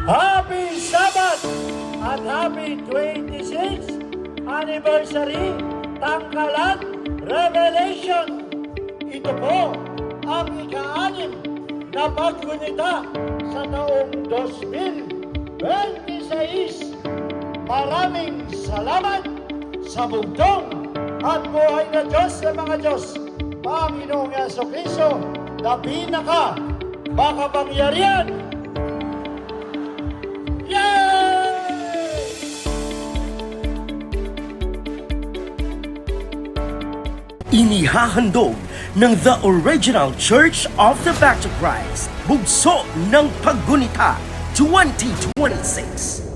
Happy Sabbath at happy 26th anniversary Tangkalan Revelation. Ito po ang ika-anim na paggunita sa taong 2026. Maraming salamat sa bugtong at buhay na Diyos ng mga Diyos, Panginoong Jesucristo, na pinaka makapangyarihan. Inihahandog ng The Original Church of the Back to Christ, Bugso ng Paggunita 2026.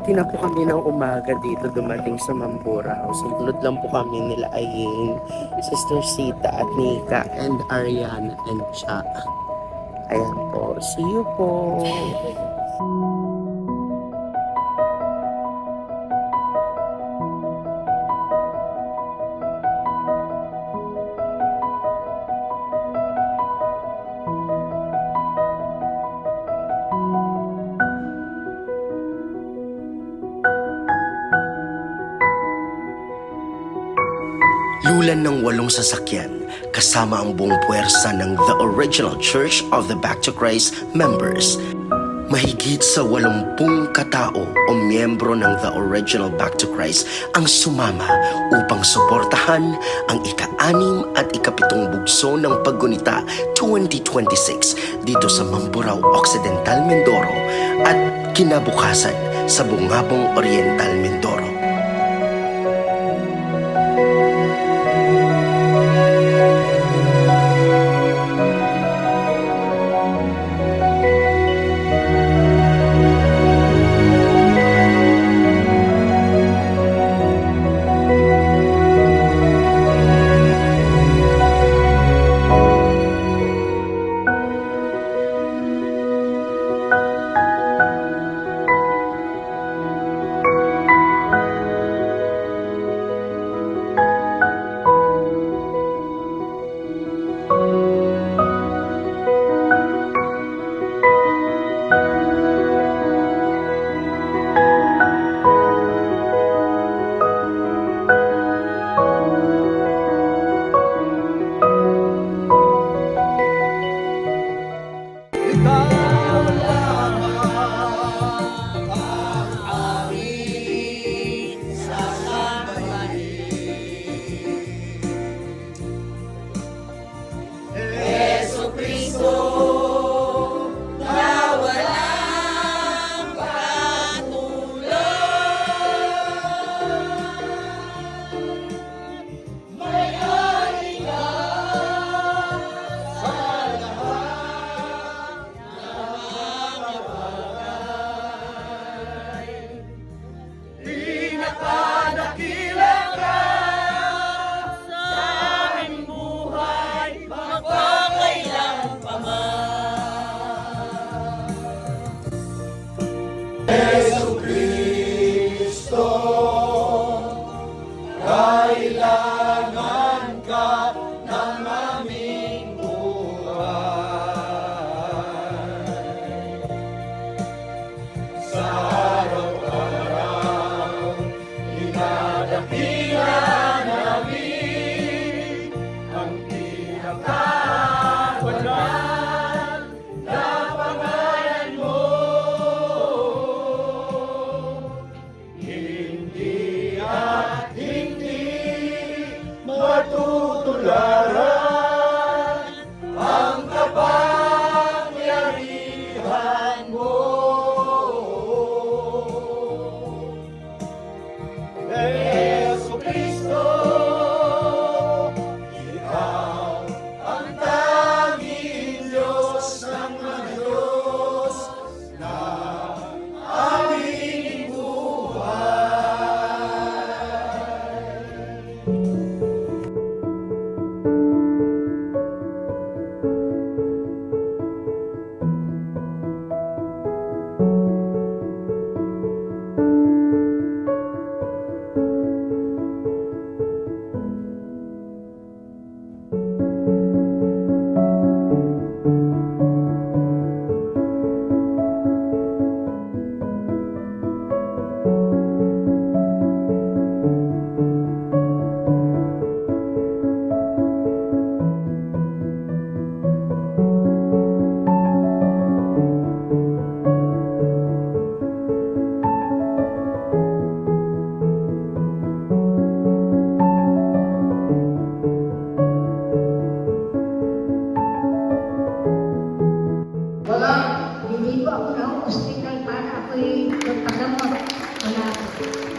Na po kami ng umaga dito dumating sa Mamburao. Sunod lang po kami nila Ayin, Sister Sita at Nika and Ariana and Cha. Ayan po. See you po. Lulan ng 8 sasakyan kasama ang buong puwersa ng The Original Church of the Back to Christ members. Mahigit sa 80 katao o miyembro ng The Original Back to Christ ang sumama upang suportahan ang ika-6 at ika-7 bugso ng Paggunita 2026 dito sa Mamburao Occidental, Mindoro at kinabukasan sa Bungabong Oriental, Mindoro. paggamot. Wala.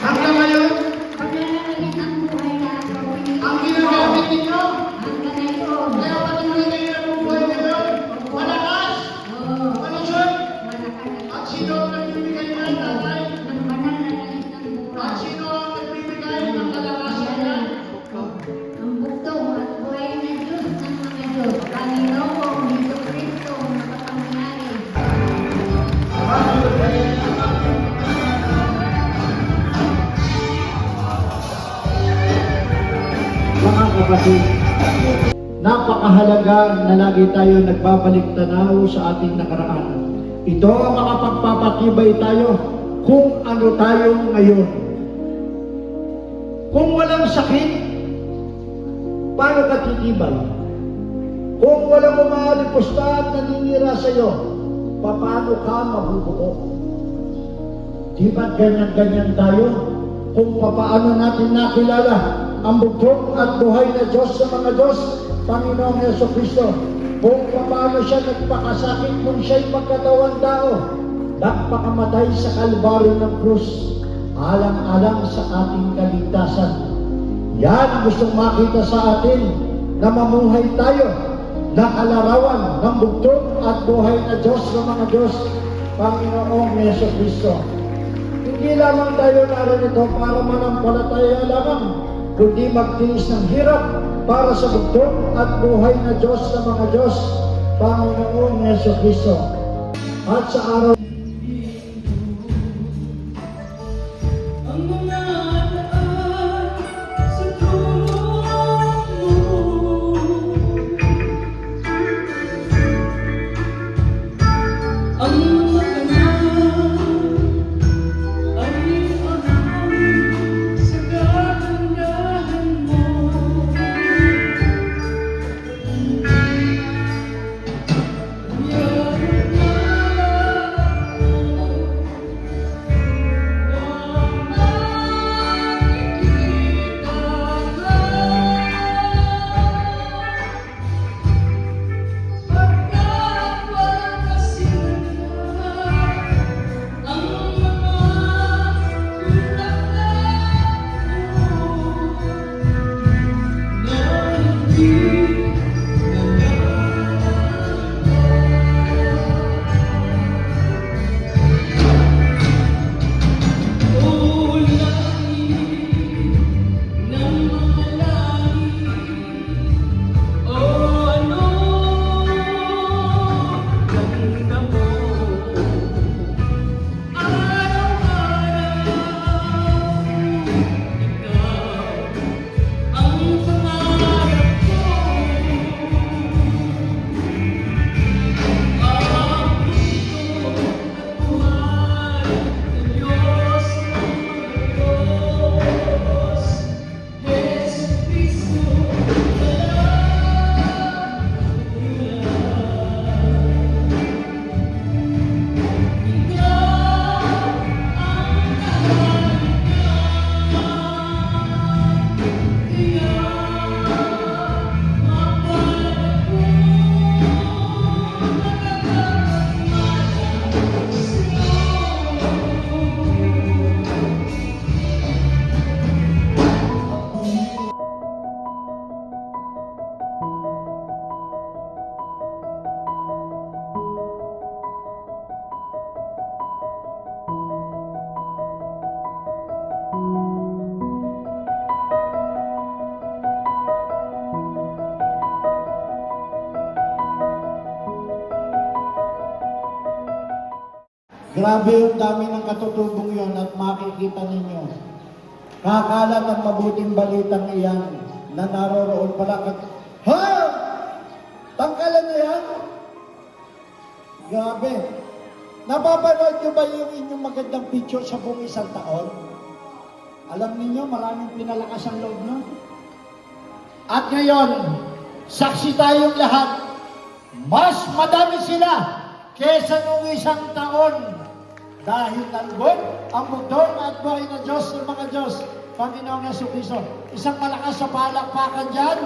Hanggang ngayon, Paglalagay ang buhay na ako. ang ginagamit ninyo, Hanggang ngayon. kaya patuloy kayo ng buhay ngayon, malakas, Oo. malusog, Wala ka na. at sino ang nagbibigay ng tatay? Ang banal na langit ng At buhay. sino ang nagbibigay ng kalakasan yan? Ang bugtong at buhay na Diyos ng mga Diyos. Panginoong Jesucristo makapangyari. Mga kapatid, napakahalaga na lagi tayo nagbabalik tanaw sa ating nakaraan. Ito ang makapagpapatibay tayo kung ano tayo ngayon. Kung walang sakit, paano ka titibay? Kung walang umalipusta at naninira sa iyo, paano ka mabubuo? Di ba ganyan-ganyan tayo? Kung paano natin nakilala ang bugtong at buhay na Diyos sa mga Diyos, Panginoong Jesucristo. Kung paano siya nagpakasakit kung siya'y pagkatawang tao, nagpakamatay sa kalbaryo ng krus, alang-alang sa ating kaligtasan. Yan gustong makita sa atin na mamuhay tayo na kalarawan ng bugtong at buhay na Diyos sa mga Diyos, Panginoong Jesucristo. Hindi lamang tayo narito para manampalataya lamang, kundi magtiis ng hirap para sa bugtong at buhay na Diyos sa mga Diyos, Panginoong Jesucristo. At sa araw Ang mga daan sa tulong mo, ang mga ay alam sa kagandahan mo. Grabe yung dami ng katutubong yon at makikita ninyo. Kakalat ang mabuting balitang iyan na naroroon pala ha? Tangkalan na yan? Grabe. Napapanood nyo ba yung inyong magandang picture sa buong isang taon? Alam niyo maraming pinalakas ang loob nyo. At ngayon, saksi tayong lahat, mas madami sila kesa nung isang taon. Dahil nalugod ang bugtong at buhay na Diyos ng mga Diyos, Panginoong Jesucristo. Isang malakas sa palakpakan dyan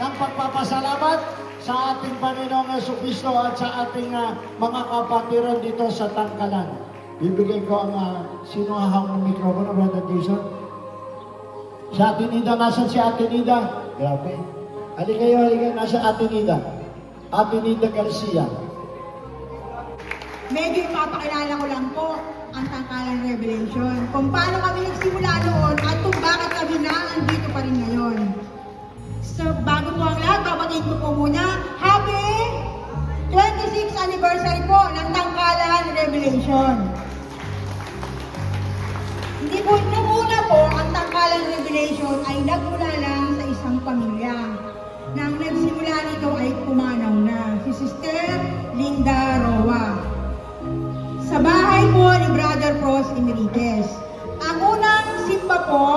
ng pagpapasalamat sa ating Panginoong Jesucristo at sa ating mga kapatiran dito sa Tangkalan. Bibigyan ko ang sino hahawak ng mikropono, Brother Jason? Si Ate Nida, nasan si Ate Nida? Grabe. Halika, nasa Ate Nida. Ate Nida Garcia. Medyo ipapakilala ko lang po ang Tangkalan Revelation. Kung paano kami nagsimula noon at kung bakit kami na andito pa rin ngayon. So, bago po ang lahat, babatiin ko po muna, Happy 26th anniversary po ng Tangkalan Revelation. Hindi po, nung una po, ang Tangkalan Revelation ay nagmula lang sa isang pamilya. Nang nagsimula nito ay pumanaw na, si Sister Linda Roa. Sa bahay po ni Brother Pros Enriquez. Ang unang simba po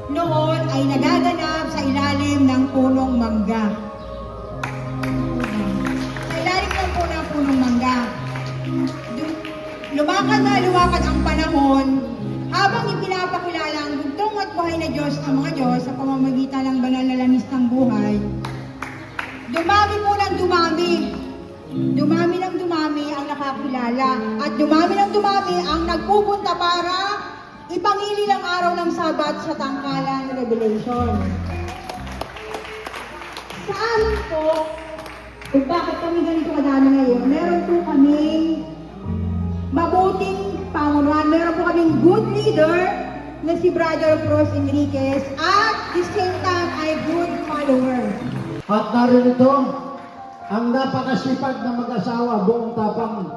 noon ay nagaganap sa ilalim ng punong mangga. Sa ilalim ng punong mangga. Lumakad ang panahon habang ipinapakilala ang bugtong at buhay na Diyos ang mga Diyos sa pamamagitan ng banal na langis ng buhay. Dumami po ng dumami. Dumami ng dumami ang nakakilala at dumami ng dumami ang nagpupunta para ipangili ang araw ng Sabat sa Tangkalan Revelation. Sa amin po, kung bakit kami ganito kadami ngayon, meron po kaming mabuting pamunuan. Meron po kaming good leader na si Brother Pros Enriquez at the same time ay good follower. At narito, ang napakasipag na mag-asawa, buong tapang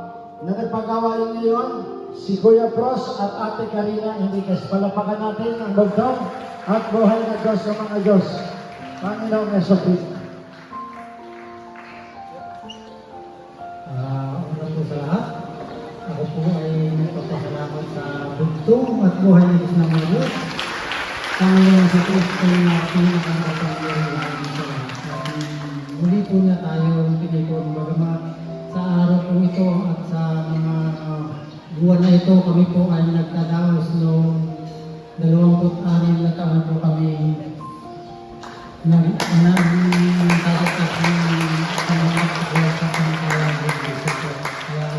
na nagpagawain ngayon, si Kuya Pros at Ate Karina Enriquez. Palapakan natin ang bugtong at buhay na Diyos sa mga Diyos. Panginoong Yesu-Cristo. Una po sa lahat, ako po ay nagpapasalamat sa bugtong at buhay ng Diyos ng mga Diyos. Panginoon sa Kristo na pinakakapangyarihan sa lahat. Muli po niya tayo pinipon. Bagamat sa araw po ito at sa mga buwan na ito, kami po ay nagtadaos noong 26 na taon po kami nagtatatak ng pangangakot sa Tangkalan Revelation. Kaya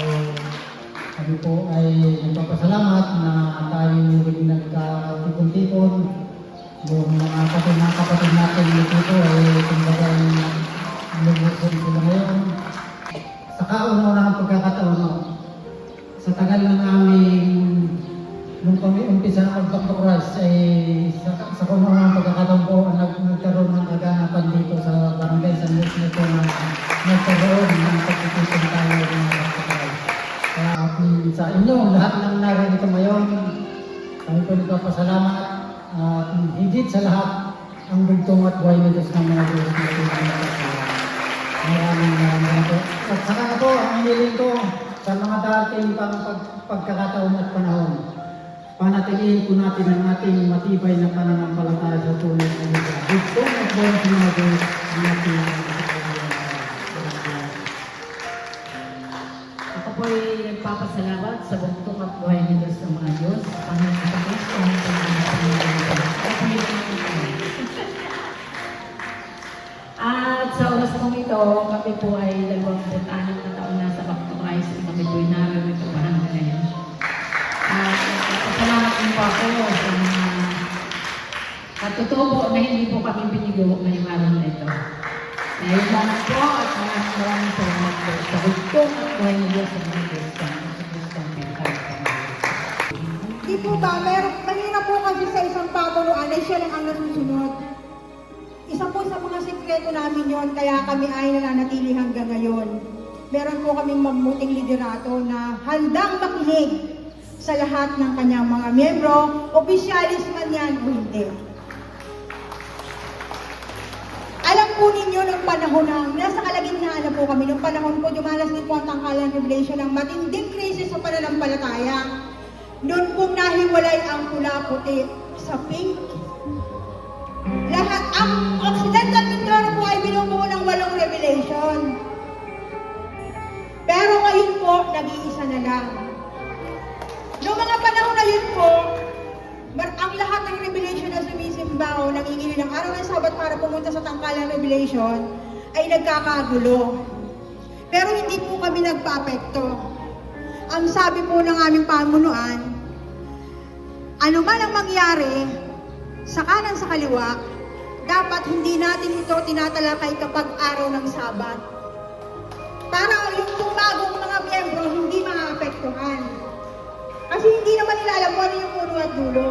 kami po ay nagpapasalamat na tayo rin nagkatipon-tipon. Yung mga kapatid natin dito ay kumbaga lumusun sila ngayon. Sa kauna-unang pagkakataon, sa tagal na namin nung kami umpisa ng Pagpapakras ay sa kauna-unang pagkakataon po nagkaroon ng kaganapan dito sa Barangay San Luis nito na nagkaroon ng pagtitipon tayo ng Pagpapakras. Kaya sa inyo, lahat ng narito ngayon, kami po nagpapasalamat at higit sa lahat ang bugtong at buhay na Diyos ng mga Diyos na pinagpapasalamat. Maraming po. At saka na po, ang hiling ko sa mga dating pang pagkakataon at panahon. Panatilihin po natin ang ating matibay na pananampalataya sa tunay na Diyos. Bugtong at buhay sa mga Diyos na Ako po ay nagpapasalamat sa bugtong at buhay ni Diyos ng mga Diyos. Panginoon sa Kristo ang At sa oras pong ito, kami po ay 26 na taon na sa Baptokrais. Kami po ay narito parang ngayon. At nagpapasalamat din po ako sa mga katutubo na hindi po kami piniguhok ngayong araw na ito. Ngayon lang po at maraming salamat po sa bugtong at buhay ni Diyos sa mga Kristiyan. Sa Kristiyan, Di po ba, mahirap po kasi sa isang pamunuan ay siya lang ang nasusunod. Isa po sa mga sekreto namin yon, kaya kami ay nananatili hanggang ngayon. Meron po kaming mabuting liderato na handang makinig sa lahat ng kanyang mga miyembro, opisyalis man yan o hindi. Alam po ninyo nung panahon nasa kalagitnaan na po kami, nung panahon po dumanas din po ang Tangkalan Revelation ng matinding krisis sa pananampalataya. Noon pong nahiwalay ang pula-puti sa pink. Lahat, ang Occidental Mindoro po ay binubuo ng 8 revelation. Pero ngayon po, nag-iisa na lang. Noong mga panahon na yun po, ang lahat ng revelation na sumisimba o nangingili ng araw ng Sabat para pumunta sa Tangkalan Revelation ay nagkakagulo. Pero hindi po kami nagpa-apekto. ang sabi po ng aming pamunuan, ano man ang mangyari, sa kanan sa kaliwa, dapat hindi natin ito tinatalakay kapag araw ng Sabat. Para yung bagong mga miyembro hindi maaapektuhan. Kasi hindi naman nila alam kung ano yung uno at dulo.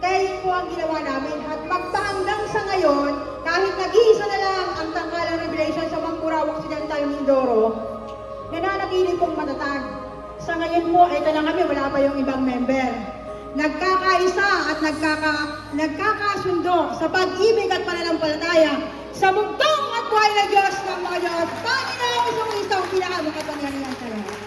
Kaya yun po ang ginawa namin. At magpahanggang sa ngayon, kahit nag-iisa na lang ang tangkalang Revelation sa Mangkurawak Occidental, Mindoro, nananaginip pong matatag. Sa ngayon po, ito na kami, wala pa yung ibang member. Nagkakaisa at nagkakasundo sa pag-ibig at pananampalataya sa bugtong at buhay na Diyos ng mga Diyos. Panginoon, isang pinakamakapangyahan sa lahat.